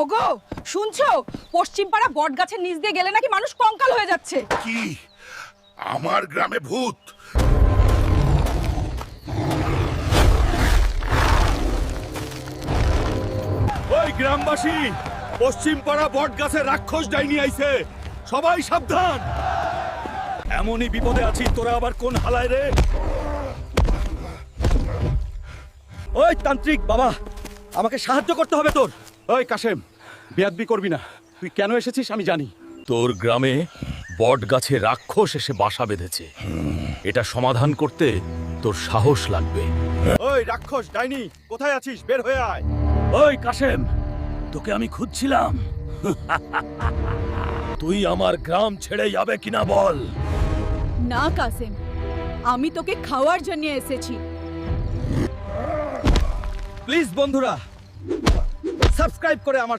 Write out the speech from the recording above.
ওগো শুনছো, পশ্চিম পাড়া বট গাছের নিচ দিয়ে গেলে নাকি মানুষ কঙ্কাল হয়ে যাচ্ছে। কি আমার গ্রামে ভূত? ওই গ্রামবাসী, পশ্চিম পাড়া বট গাছে রাক্ষস ডাইনি আইছে, সবাই সাবধান। এমনই বিপদে আছি, তোরা আবার কোন হালায় রে? ওই তান্ত্রিক বাবা, আমাকে সাহায্য করতে হবে তোর। ওই কাশেম, বেয়াদবি করবি না। তুই কেন এসেছিস আমি জানি। তোর গ্রামে বট গাছে রাক্ষস এসে বাসা বেঁধেছে, এটা সমাধান করতে তোর সাহস লাগবে। ওই রাক্ষস ডাইনি, কোথায় আছিস? বের হয়ে আয়। ওই কাশেম, তোকে আমি খুঁজছিলাম। তুই আমার গ্রাম ছেড়ে যাবে কিনা বল। না কাসেম, আমি তোকে খাওয়ার জন্য এসেছি। প্লিজ বন্ধুরা, সাবস্ক্রাইব করে আমার